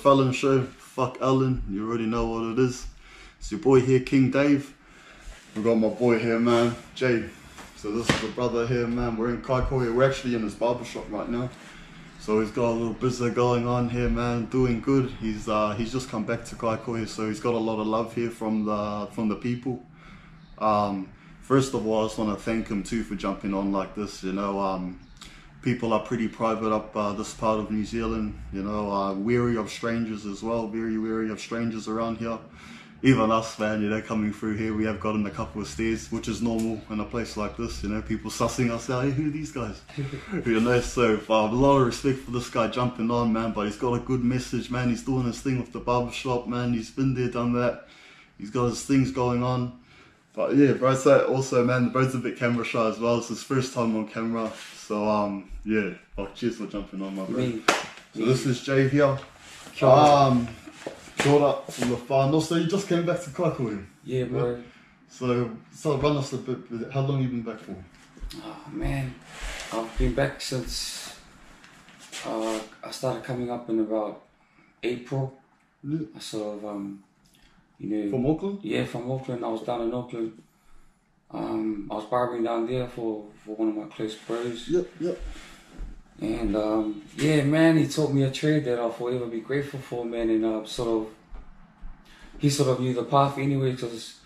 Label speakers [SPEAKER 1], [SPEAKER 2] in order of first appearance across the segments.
[SPEAKER 1] Fallon show. Fuck Ellen, you already know what it is. It's your boy here, King Dave. We got my boy here, man, Jay. So this is the brother here, man. We're in Kaikohe. We're actually in his barbershop right now. So he's got a little business going on here, man. Doing good. He's just come back to Kaikohe, so he's got a lot of love here from the people. First of all, I just want to thank him too for jumping on like this. You know, people are pretty private up this part of New Zealand. You know, wary of strangers as well. Very wary of strangers around here. Even us, man, you know, coming through here, we have gotten a couple of stares, which is normal in a place like this, you know, people sussing us out, hey, who are these guys? You know, so a lot of respect for this guy jumping on, man, but he's got a good message, man. He's doing his thing with the barbershop, man. He's been there, done that. He's got his things going on. But yeah, bro, so also, man, the bro's a bit camera shy as well. It's his first time on camera. So, yeah, cheers for jumping on, my bro. So this is Jay here. Short up from the final. So you just came back to Kaikohe?
[SPEAKER 2] Yeah, bro.
[SPEAKER 1] So run us a bit. How long have you been back for?
[SPEAKER 2] Oh man, I've been back since I started coming up in about April.
[SPEAKER 1] Yeah.
[SPEAKER 2] I sort of you know.
[SPEAKER 1] From Auckland?
[SPEAKER 2] Yeah, from Auckland. I was down in Auckland. I was barbering down there for one of my close bros.
[SPEAKER 1] Yep.
[SPEAKER 2] And yeah, man, he taught me a trade that I'll forever be grateful for, man. And he sort of knew the path anyway, because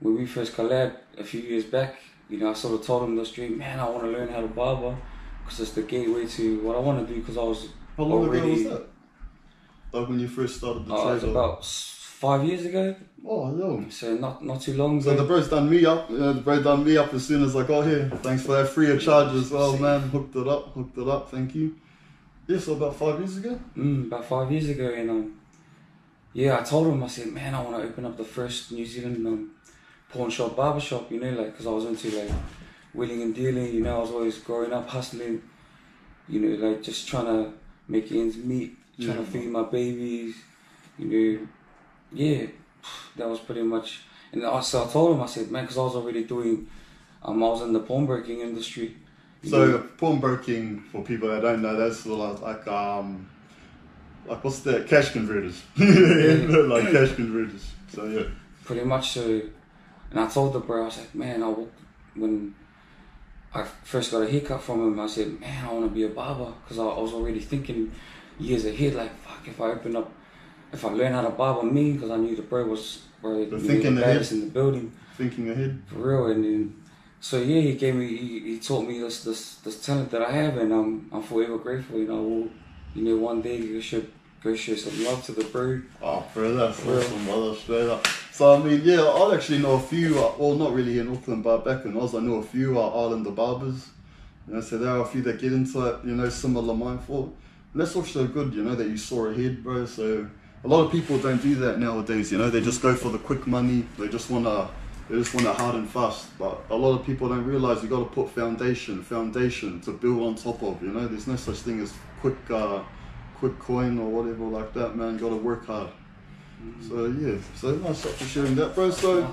[SPEAKER 2] when we first collabed a few years back, you know, I sort of told him the street, man, I want to learn how to barber, because it's the gateway to what I want to do. Because I was
[SPEAKER 1] How long ago was that? Like when you first started the trade?
[SPEAKER 2] It was about 5 years ago.
[SPEAKER 1] Oh, yo.
[SPEAKER 2] So not too long ago.
[SPEAKER 1] So the bro's done me up. You know, the bro done me up as soon as I got here. Thanks for that free of charge as well, man. Hooked it up. Thank you. Yeah, so about 5 years ago?
[SPEAKER 2] About 5 years ago, and yeah, I told him, I said, man, I want to open up the first New Zealand pawn shop, barbershop, you know, like, because I was into like wheeling and dealing, you know, I was always growing up hustling, you know, like just trying to make ends meet, trying to feed my babies, you know, yeah, that was pretty much. And so I told him, I said, man, because I was already doing, I was in the pawnbroking industry.
[SPEAKER 1] So pawnbroking, for people that don't know, that's sort of like what's that? Cash converters. Like cash converters. So yeah.
[SPEAKER 2] Pretty much so. And I told the bro, I was like, man, when I first got a haircut from him, I said, man, I want to be a barber, because I was already thinking years ahead, like, fuck, if I learn how to barber me, because I knew the bro was the baddest in the building. Thinking ahead. For real. And then, so yeah, he taught me this talent that I have, and I'm forever grateful. You know, one day you should go show some love to the bro.
[SPEAKER 1] Oh, bro, that's awesome, brother. Straight up. So I mean, yeah, I actually know a few. Well, not really in Auckland, but back in Oz, I know a few Islander barbers. You know, so there are a few that get into it. You know, similar mindful. And that's also good. You know, that you saw ahead, bro. So a lot of people don't do that nowadays. You know, they just go for the quick money. They just want it hard and fast. But a lot of people don't realize you got to put foundation to build on top of. You know, there's no such thing as quick coin or whatever like that, man. You got to work hard. So yeah, so nice for sharing that, bro. So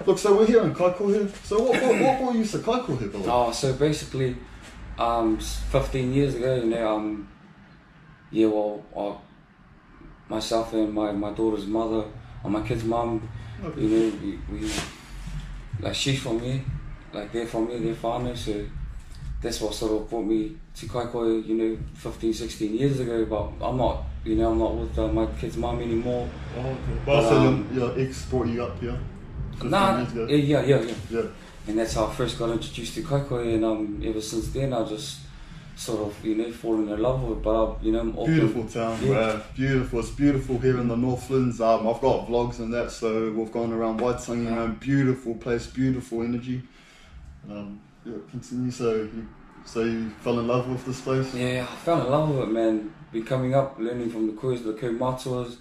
[SPEAKER 1] look, so we're here in Kaikohe. So what brought you to Kaikohe, bro?
[SPEAKER 2] Oh, so basically, 15 years ago, you know, yeah, well, myself and my daughter's mother, or my kid's mum, you know, we like, she's from here, like they're from here, they're farmers, so that's what sort of brought me to Kaikohe, you know, 15, 16 years ago. But I'm not with my kid's mum anymore.
[SPEAKER 1] Oh, okay. But so your ex brought you up here?
[SPEAKER 2] Nah, yeah. And that's how I first got introduced to Kaikohe, and ever since then I just sort of, you know, fallen in love with it. But you know,
[SPEAKER 1] beautiful town, bro. Beautiful. It's beautiful here in the Northlands. I've got vlogs and that, so we've gone around Waitangi, man. Beautiful place, beautiful energy. Yeah, continue. So you fell in love with this place?
[SPEAKER 2] Yeah, I fell in love with it, man. Been coming up, learning from the kois, the kaumatuas.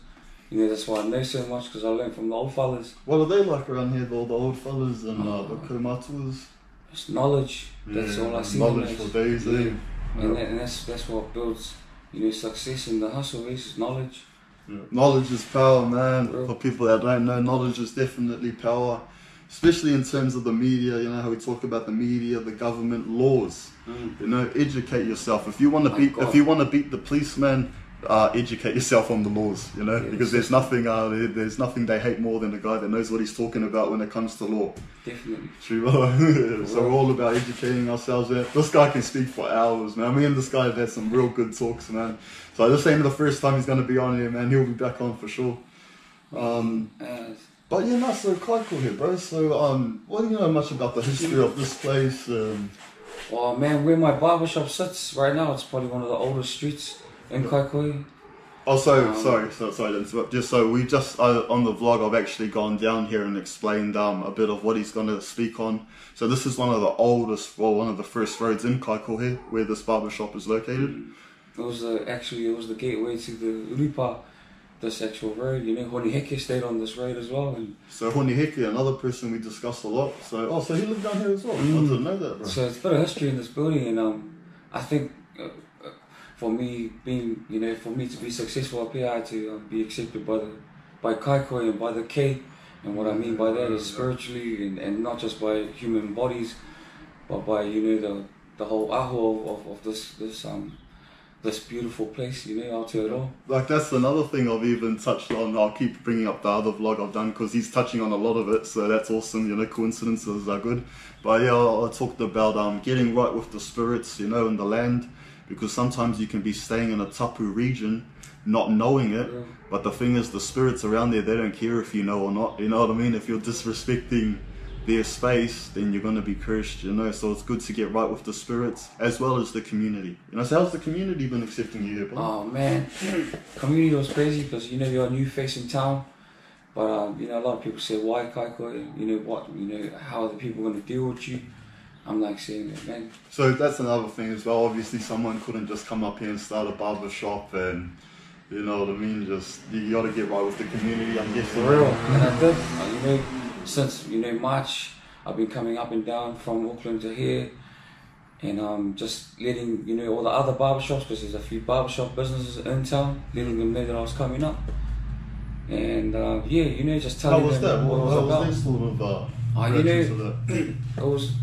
[SPEAKER 2] You know, that's why I know so much, because I learned from the old fellas.
[SPEAKER 1] What are they like around here, all the old fellas and the kaumatuas?
[SPEAKER 2] It's knowledge. That's all I see.
[SPEAKER 1] Knowledge for days, eh?
[SPEAKER 2] And that's what builds, you know, success in the hustle is knowledge.
[SPEAKER 1] Yeah. Knowledge is power, man. For people that don't know, knowledge is definitely power. Especially in terms of the media, you know, how we talk about the media, the government, laws. You know, educate yourself. If you want to beat the policeman, educate yourself on the laws, you know,
[SPEAKER 2] Yeah,
[SPEAKER 1] because there's nothing they hate more than a guy that knows what he's talking about when it comes to law.
[SPEAKER 2] Definitely.
[SPEAKER 1] True. So we're all about educating ourselves there. This guy can speak for hours, man. Me and this guy have had some real good talks, man. So this ain't the first time he's going to be on here, man. He'll be back on for sure. But yeah, no, so Kaikohe, bro. So, what do you know much about the history of this place?
[SPEAKER 2] Well, man, where my barbershop sits right now, it's probably one of the oldest streets in Kaikohe.
[SPEAKER 1] Oh, sorry to interrupt. Just so we on the vlog, I've actually gone down here and explained a bit of what he's going to speak on. So this is one of the oldest, well, one of the first roads in Kaikohe where this barbershop is located.
[SPEAKER 2] It was the gateway to the Uripa, this actual road. You know, Honiheke stayed on this road as well. And
[SPEAKER 1] so Honiheke, another person we discussed a lot. So he lived down here as well. I didn't know that, bro.
[SPEAKER 2] So it's a bit of history in this building, and I think for me to be successful up here, I had to be accepted by Kaikohe and by the K. And what I mean by that is spiritually and not just by human bodies, but by the whole aho of this beautiful place, Aotearoa.
[SPEAKER 1] Like that's another thing I've even touched on. I'll keep bringing up the other vlog I've done because he's touching on a lot of it, so that's awesome. Coincidences are good. But yeah, I talked about getting right with the spirits, in the land, because sometimes you can be staying in a tapu region, not knowing it.
[SPEAKER 2] Yeah.
[SPEAKER 1] But the thing is, the spirits around there, they don't care if you know or not. You know what I mean? If you're disrespecting their space, then you're going to be cursed, so it's good to get right with the spirits as well as the community. So how's the community been accepting you here, bro?
[SPEAKER 2] Oh man, community was crazy because you're a new face in town, but a lot of people say, why Kaikohe? How are the people going to deal with you? I'm like saying that, man.
[SPEAKER 1] So that's another thing as well. Obviously someone couldn't just come up here and start a barber shop and you know what I mean, just you got to get right with the community, I'm guessing.
[SPEAKER 2] For real, and I did. Since March, I've been coming up and down from Auckland to here, and just letting all the other barbershops, because there's a few barbershop businesses in town, letting them know that I was coming up, and just telling them what it was about.
[SPEAKER 1] That sort of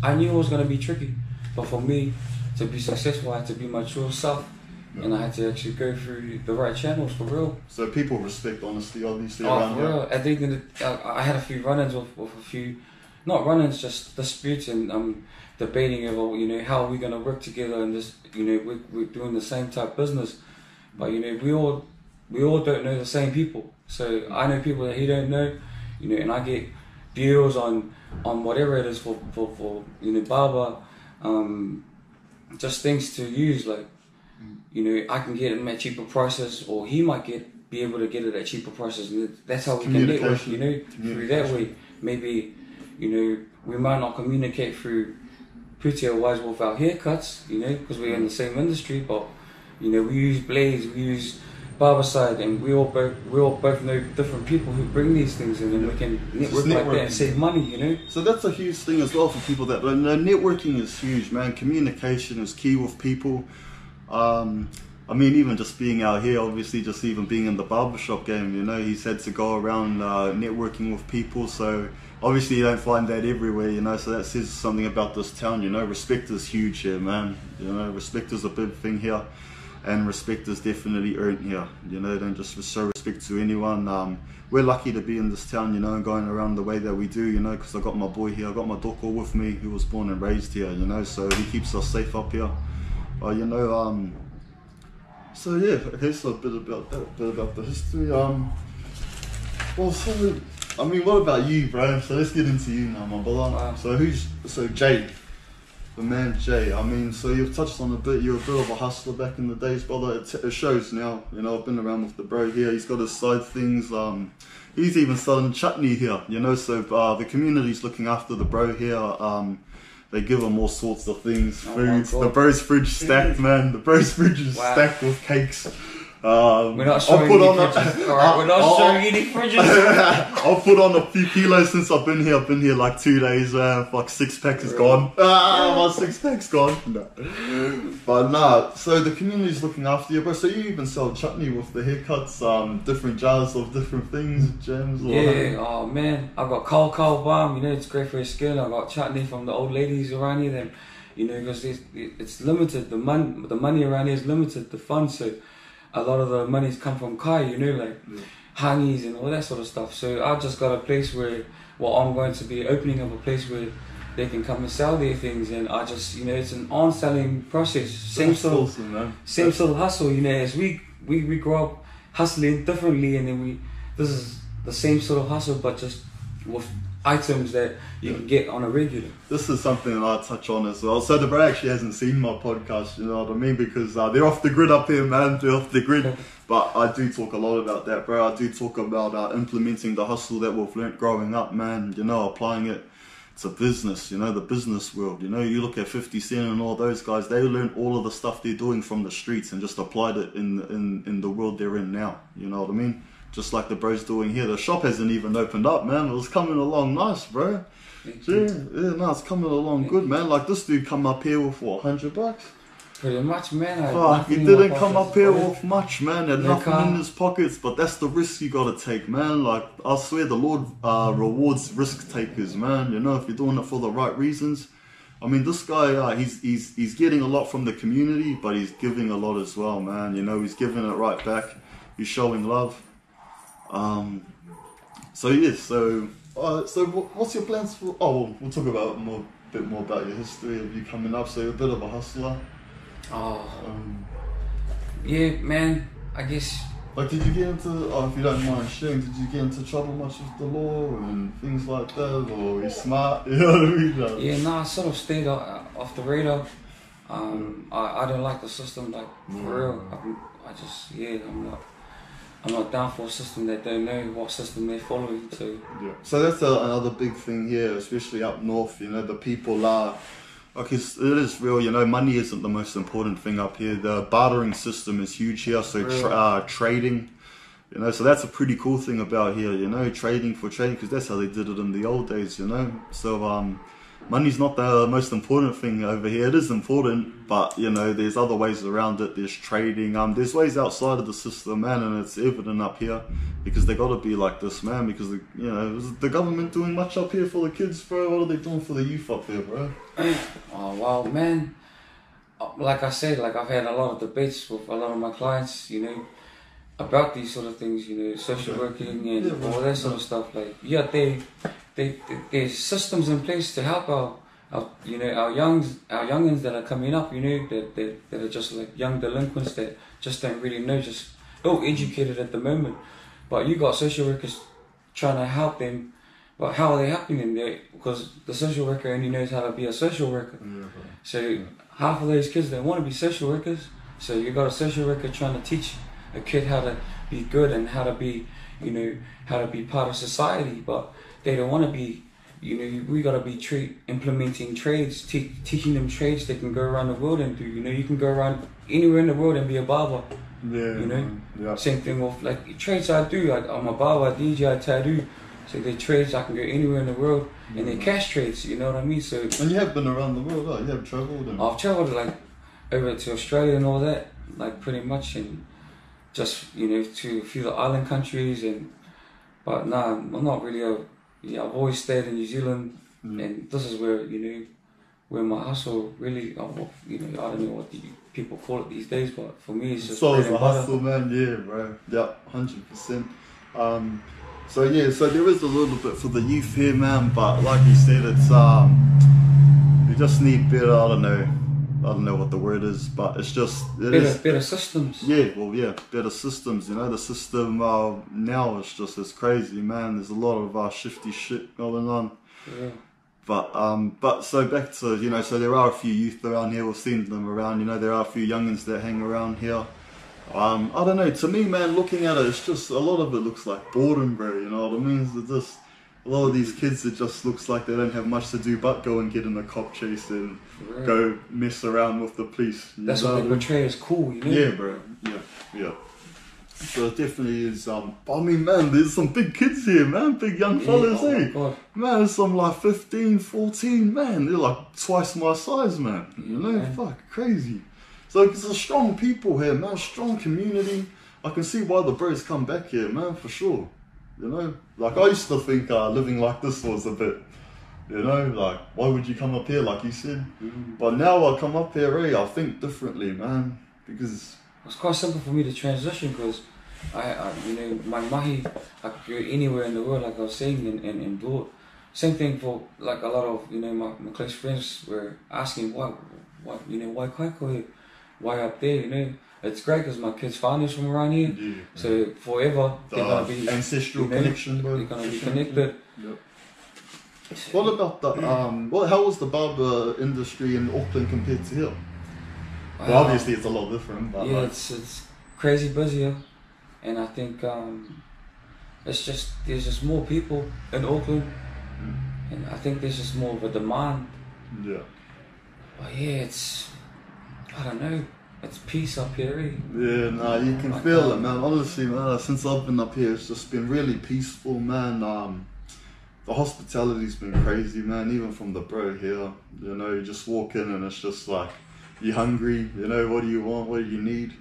[SPEAKER 2] I knew it was going to be tricky, but for me to be successful, I had to be my true self. Yeah. And I had to actually go through the right channels, for real.
[SPEAKER 1] So people respect honesty, obviously, around
[SPEAKER 2] for real. At the end I had a few run-ins with a few, not run-ins, just disputes and debating about, how are we going to work together and this, we're doing the same type of business. But, we all don't know the same people. So I know people that he don't know, and I get deals on whatever it is for barber, just things to use, like, I can get them at cheaper prices, or he might be able to get it at cheaper prices, and that's how we can network, through that way. Maybe, we might not communicate through pūtea-wise with our haircuts, because we're in the same industry, but, we use blades, we use Barbicide, and we all both know different people who bring these things in, and we can network like that and save money,
[SPEAKER 1] So that's a huge thing as well for people that don't know. Networking is huge, man. Communication is key with people. I mean, even just being out here, obviously, just even being in the barbershop game, he's had to go around networking with people, so obviously you don't find that everywhere, so that says something about this town, respect is huge here, man, respect is a big thing here, and respect is definitely earned here, don't just show respect to anyone. We're lucky to be in this town, and going around the way that we do, because I got my boy here, I got my doko with me, who was born and raised here, so he keeps us safe up here. So yeah, okay, so a bit about that, a bit about the history. What about you, bro? So let's get into you now, my brother.
[SPEAKER 2] Wow.
[SPEAKER 1] So Jay, the man Jay. So you've touched on a bit. You're a bit of a hustler back in the days, brother. It shows now. I've been around with the bro here. He's got his side things. He's even selling chutney here. So the community's looking after the bro here. They give him all sorts of things, foods. The bro's fridge stacked, man. The bro's fridge is stacked with cakes.
[SPEAKER 2] We're not showing any fridges. We're not showing any fridges.
[SPEAKER 1] I'll put on a few kilos since I've been here. I've been here like 2 days. Like 6 packs is gone. My 6 packs gone. No. But nah. So the community's looking after you, bro. So you even sell chutney with the haircuts, different jars of different things, gems.
[SPEAKER 2] Yeah. Oh man, I got cow balm. It's great for your skin. I got chutney from the old ladies around here. Then, because it's limited. The money around here is limited. The funds. So a lot of the money's come from Kai, you know, like hangis and all that sort of stuff. So I just got a place where, well, I'm going to be opening up a place where they can come and sell their things, and I just, you know, it's an on-selling process. Same sort of hustle, you know, as we grow up hustling differently, and then this is the same sort of hustle, but just with items that you can get on a regular.
[SPEAKER 1] This is something that I touch on as well. So the bro actually hasn't seen my podcast, you know what I mean? Because they're off the grid up here, man. They're off the grid. But I do talk a lot about that, bro. I do talk about implementing the hustle that we've learnt growing up, man. You know, applying it to business, you know, the business world. You know, you look at 50 Cent and all those guys, they learned all of the stuff they're doing from the streets and just applied it in the world they're in now. You know what I mean? Just like the bro's doing here. The shop hasn't even opened up, man. It was coming along nice, bro. Yeah, no, it's coming along good, man. Like this dude come up here with what, $100?
[SPEAKER 2] Pretty much, man.
[SPEAKER 1] Fuck, he didn't come up here with much, man. Had nothing in his pockets, but that's the risk you gotta take, man. Like, I swear the Lord rewards risk takers, man. You know, if you're doing it for the right reasons. I mean, this guy, he's getting a lot from the community, but he's giving a lot as well, man. You know, he's giving it right back. He's showing love. So yes, so what's your plans for? Oh, well, we'll talk about a bit more about your history of you coming up. So you're a bit of a hustler.
[SPEAKER 2] Yeah, man. I guess.
[SPEAKER 1] Like, did you get into? Oh, if you don't mind sharing, did you get into trouble much with the law and things like that, or you're smart? You know what I mean?
[SPEAKER 2] Yeah, no, I sort of stayed off the radar. I don't like the system, like for real. I'm not down for a system that don't know what system they're following. So
[SPEAKER 1] yeah. So that's another big thing here, especially up north. You know, the people are. Okay, it is real. You know, money isn't the most important thing up here. The bartering system is huge here. So trading. You know, so that's a pretty cool thing about here. You know, trading for trading, because that's how they did it in the old days. You know, so money's not the most important thing over here. It is important, but you know, there's other ways around it. There's trading. There's ways outside of the system, man, and it's evident up here because they gotta be like this, man. Because you know, is the government doing much up here for the kids, bro? What are they doing for the youth up here, bro?
[SPEAKER 2] Oh well, man. Like I said, like I've had a lot of debates with a lot of my clients, you know, about these sort of things, you know, social working and all that sort of stuff. Like, yeah, there's systems in place to help our youngins that are coming up, you know, that are just like young delinquents that just don't really know, just educated at the moment. But you got social workers trying to help them, but how are they helping them? Because the social worker only knows how to be a social worker. So half of those kids don't want to be social workers. So you got a social worker trying to teach a kid how to be good and how to be, you know, how to be part of society, but they don't want to be, you know, we got to be implementing trades, teaching them trades they can go around the world and do. You know, you can go around anywhere in the world and be a barber. Yeah. You know? Yeah. Same thing with, like, trades I do. Like, I'm a barber, DJ, I tattoo. So they're trades I can go anywhere in the world. And they're cash trades, you know what I mean? So. And
[SPEAKER 1] you have been around the world, right? You have travelled?
[SPEAKER 2] I've travelled, like, over to Australia and all that. Like, pretty much. And just, you know, to a few of the island countries. But nah, I'm not really I've always stayed in New Zealand, and this is where, you know, where my hustle really, you know, I don't know what people call it these days, but for me it's just.
[SPEAKER 1] So it's a hustle, man. Yeah, bro. Yeah, 100%. So yeah, so there is a little bit for the youth here, man. But like you said, it's we just need better. I don't know what the word is, but it's just
[SPEAKER 2] better systems.
[SPEAKER 1] Yeah, well, yeah, better systems. You know, the system now is just as crazy, man. There's a lot of shifty shit going on. Yeah. But so back to, you know, so there are a few youth around here. We've seen them around. You know, there are a few youngins that hang around here. I don't know. To me, man, looking at it, it's just a lot of it looks like boredom, bro. You know what I mean? It's just a lot of these kids, it just looks like they don't have much to do but go and get in a cop chase and go mess around with the police.
[SPEAKER 2] That's what they portray as cool, you know?
[SPEAKER 1] Yeah, bro. Yeah. So it definitely is. I mean, man, there's some big kids here, man. Big young fellas, eh? Man, there's some like 15, 14, man. They're like twice my size, man. You know, fuck, crazy. So it's a strong people here, man. Strong community. I can see why the bros come back here, man, for sure. You know, like I used to think living like this was a bit, you know, like why would you come up here, like you said? But now I come up here, I think differently, man, because
[SPEAKER 2] was quite simple for me to transition because you know, my mahi, I could go anywhere in the world, like I was saying, and do it. Same thing for like a lot of, you know, my close friends were asking why Kaikohe, why up there, you know. It's great because my kids' families from around here, so forever they're gonna be
[SPEAKER 1] ancestral connection, bro.
[SPEAKER 2] They're gonna be connected.
[SPEAKER 1] Yep. What about the how was the barber industry in Auckland compared to here? Well, obviously it's a lot different. But
[SPEAKER 2] yeah, it's crazy busier, and I think there's just more people in Auckland, and I think there's just more of a demand.
[SPEAKER 1] Yeah.
[SPEAKER 2] But yeah, I don't know. It's peace up here, eh?
[SPEAKER 1] Yeah, nah, you can feel it, man. Honestly, man, since I've been up here, it's just been really peaceful, man. The hospitality's been crazy, man. Even from the bro here, you know, you just walk in and it's just like, you hungry, you know, what do you want, what do you need?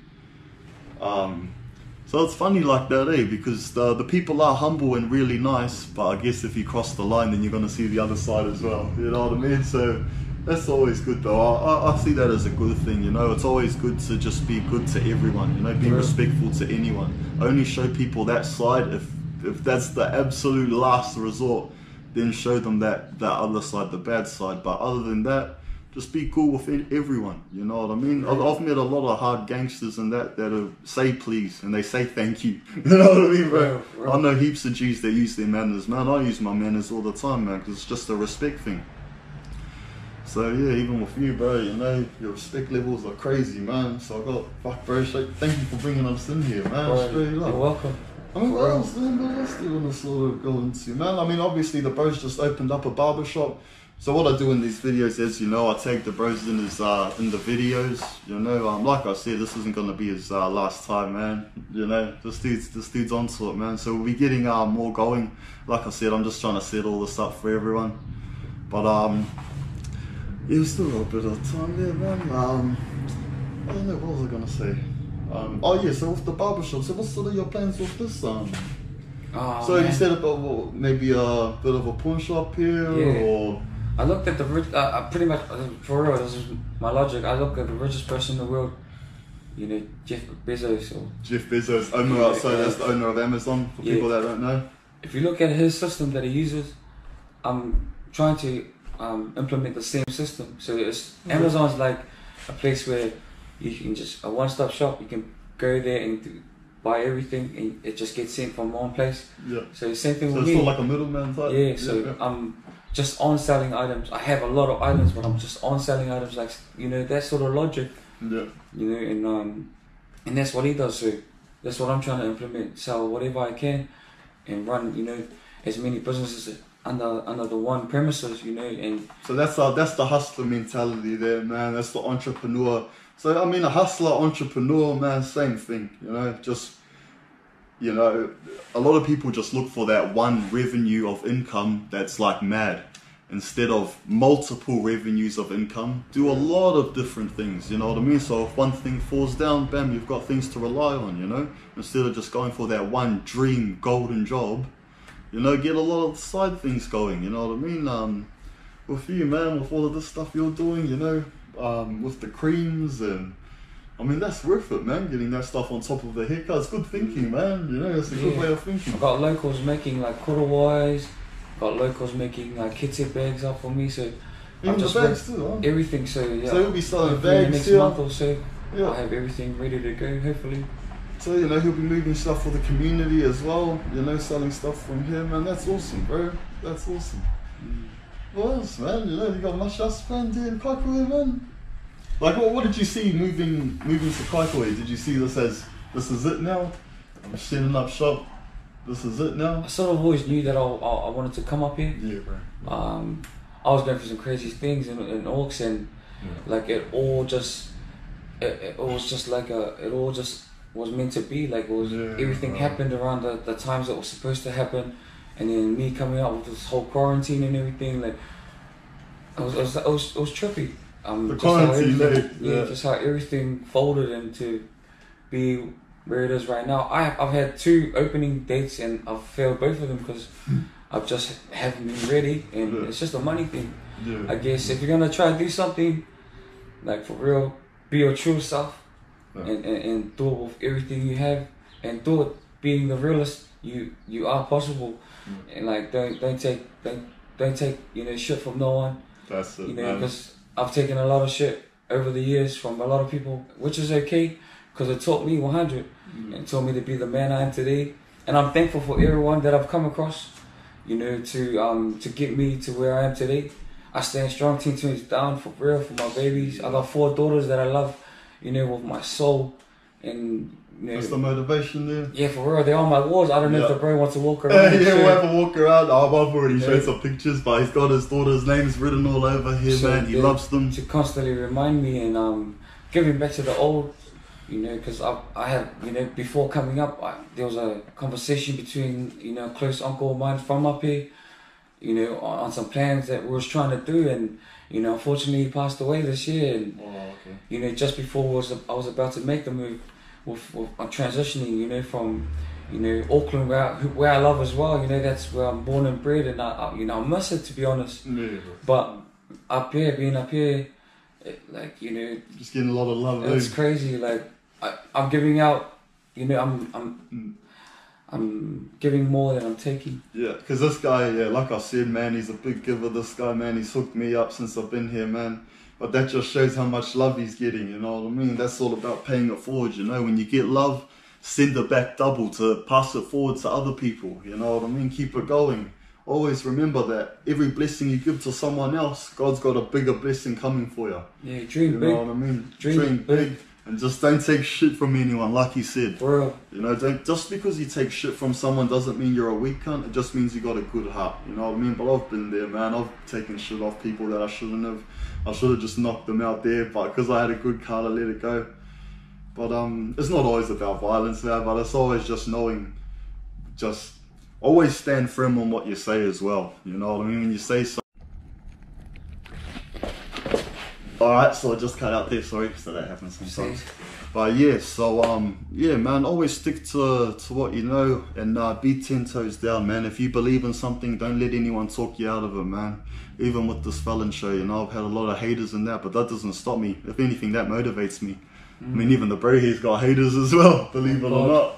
[SPEAKER 1] So it's funny like that, eh? Because the people are humble and really nice, but I guess if you cross the line, then you're gonna see the other side as well. You know what I mean? So that's always good, though. I see that as a good thing, you know. It's always good to just be good to everyone, you know. Be respectful to anyone. Only show people that side if that's the absolute last resort. Then show them that other side, the bad side. But other than that, just be cool with everyone. You know what I mean? I've met a lot of hard gangsters and that say please and they say thank you. You know what I mean, bro? I know heaps of G's that use their manners, man. I use my manners all the time, man, because it's just a respect thing. So yeah, even with you, bro, you know, your respect levels are crazy, man. So fuck, bro, thank you for bringing us in here, man.
[SPEAKER 2] Bro, you're welcome.
[SPEAKER 1] I mean, what else do you want to sort of go into, man? I mean, obviously the bro's just opened up a barbershop. So what I do in these videos is, you know, I take the bros in the videos. You know, like I said, this isn't gonna be his last time, man. You know, this dude's onto it, man. So we'll be getting more going. Like I said, I'm just trying to set all this up for everyone. But yeah, we still got a bit of time there, man. I don't know, what was I gonna say? Oh yeah, so with the barbershop, so what's sort of your plans with this? So man, you said about maybe a bit of a pawn shop here, or
[SPEAKER 2] I looked at the pretty much for real. This is my logic. I look at the richest person in the world. You know, Jeff Bezos.
[SPEAKER 1] Jeff Bezos, owner. So that's the owner of Amazon. For people that don't know.
[SPEAKER 2] If you look at his system that he uses, I'm trying to implement the same system. So Amazon's like a place where you can just a one-stop shop. You can go there and buy everything, and it just gets sent from one place. Yeah. So the same thing with me. So it's not like a middleman type.
[SPEAKER 1] Yeah.
[SPEAKER 2] So I'm just on selling items. I have a lot of items, but I'm just on selling items. Like, you know, that sort of logic. Yeah. You know, and that's what he does. So that's what I'm trying to implement. Sell whatever I can, and run, you know, as many businesses under the one premises, you know. And
[SPEAKER 1] so that's the hustler mentality there, man. That's the entrepreneur. So I mean, a hustler, entrepreneur, man, same thing, you know. Just, you know, a lot of people just look for that one revenue of income that's like mad, instead of multiple revenues of income. Do a lot of different things, you know what I mean? So if one thing falls down, bam, you've got things to rely on, you know. Instead of just going for that one dream golden job, you know, get a lot of side things going, you know what I mean? With you, man, with all of this stuff you're doing, you know, with the creams, and I mean, that's worth it, man, getting that stuff on top of the haircut. It's good thinking, man, you know, it's a good way of thinking.
[SPEAKER 2] I've got locals making like korowais, got locals making like kite bags up for me, so
[SPEAKER 1] even the bags too, huh?
[SPEAKER 2] Everything, so yeah.
[SPEAKER 1] So you'll be selling bags
[SPEAKER 2] in the next month or so. Yeah. I'll have everything ready to go, hopefully.
[SPEAKER 1] So, you know, he'll be moving stuff for the community as well, you know, selling stuff from here, man. That's awesome, bro. That's awesome. What else, man? You know, you got much else planned here in Kaikohe, man? Like, what did you see moving to Kaikohe? Did you see this as, this is it now? I'm setting up shop. This is it now?
[SPEAKER 2] I sort of always knew that I wanted to come up here.
[SPEAKER 1] Yeah, bro.
[SPEAKER 2] I was going through some crazy things in Auckland, and like it all just was meant to be. Like, it was everything happened around the times that was supposed to happen, and then me coming out with this whole quarantine and everything. Like, it was trippy.
[SPEAKER 1] The quarantine,
[SPEAKER 2] just how everything folded into be where it is right now. I've had 2 opening dates and I've failed both of them because I've just haven't been ready, and it's just a money thing. I guess if you're gonna try to do something, like for real, be your true self. and do it with everything you have, and do it being the realist you are possible, and like don't take shit from no one.
[SPEAKER 1] That's it,
[SPEAKER 2] because I've taken a lot of shit over the years from a lot of people, which is okay, because it taught me 100 and taught me to be the man I am today. And I'm thankful for everyone that I've come across, to get me to where I am today. I stand strong, 10 toes down, for real, for my babies. I got 4 daughters that I love, with my soul. And
[SPEAKER 1] that's the motivation there.
[SPEAKER 2] Yeah, for real, they're on my walls. I don't know if the bro wants to walk around.
[SPEAKER 1] Yeah, we'll have a walk around. I've already showed some pictures, but he's got his daughter's names written all over here, so, man. He loves them. To
[SPEAKER 2] constantly remind me and giving back to the old, because I had, before coming up, there was a conversation between, a close uncle of mine from up here, on some plans that we was trying to do, and, unfortunately he passed away this year, and, just before I was about to make the move, with transitioning, from, Auckland, where I love as well, that's where I'm born and bred, and I miss it, to be honest.
[SPEAKER 1] Yeah.
[SPEAKER 2] But being up here,
[SPEAKER 1] just getting a lot of love.
[SPEAKER 2] It's crazy. Like I'm giving out, I'm giving more than I'm taking.
[SPEAKER 1] Yeah, because this guy, like I said, man, he's a big giver. This guy, man, he's hooked me up since I've been here, man. But that just shows how much love he's getting, you know what I mean? That's all about paying it forward, when you get love, send it back double to pass it forward to other people, you know what I mean? Keep it going. Always remember that every blessing you give to someone else, God's got a bigger blessing coming for you.
[SPEAKER 2] Yeah, dream big.
[SPEAKER 1] You know what I mean? Dream big. And just don't take shit from anyone, like he said.
[SPEAKER 2] Bro.
[SPEAKER 1] Just because you take shit from someone doesn't mean you're a weak cunt. It just means you got a good heart. You know what I mean? But I've been there, man. I've taken shit off people that I shouldn't have. I should have just knocked them out there, but because I had a good card, I let it go. But it's not always about violence, man. But it's always just knowing, always stand firm on what you say as well. You know what I mean? When you say so. Alright, so I just cut out there, sorry, so that happens sometimes. But yeah, so yeah, man, always stick to what you know, and be 10 toes down, man. If you believe in something, don't let anyone talk you out of it, man. Even with this felon show, I've had a lot of haters in that, but that doesn't stop me. If anything, that motivates me. I mean, even the bro here's got haters as well, believe it or not.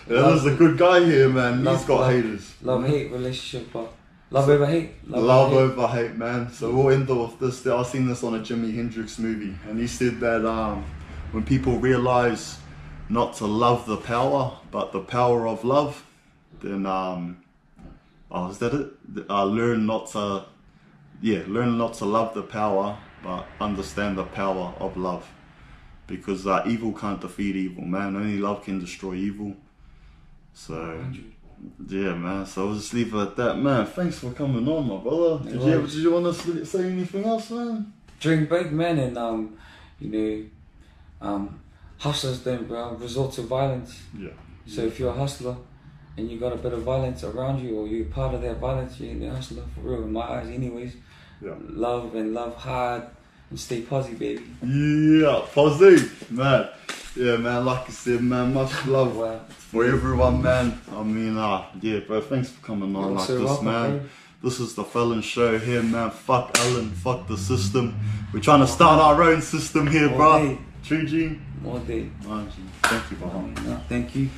[SPEAKER 1] There's a good guy here, man. He's got haters.
[SPEAKER 2] Love-hate relationship, but love over hate.
[SPEAKER 1] Love over hate, man. So we'll end with this. I seen this on a Jimi Hendrix movie, and he said that when people realize not to love the power, but the power of love, then is that it? Learn not to love the power, but understand the power of love. Because evil can't defeat evil, man. Only love can destroy evil. So, yeah, man. So I'll just leave it at that, man. Thanks for coming on, my brother. Did you want to say anything else, man?
[SPEAKER 2] Dream big, man, and hustlers don't resort to violence.
[SPEAKER 1] Yeah.
[SPEAKER 2] So if you're a hustler and you got a bit of violence around you, or you're part of that violence, you ain't a hustler, for real, in my eyes, anyways.
[SPEAKER 1] Yeah.
[SPEAKER 2] Love and love hard. And stay positive, baby.
[SPEAKER 1] Yeah, positive, man. Yeah, man, like I said, man, much love for everyone, man. I mean, yeah, bro, thanks for coming on like this, man. Bro. This is the Felon Show here, man. Fuck Ellen, fuck the system. We're trying to start our own system here, bro. True G?
[SPEAKER 2] More day.
[SPEAKER 1] Thank you, bro.
[SPEAKER 2] Thank you.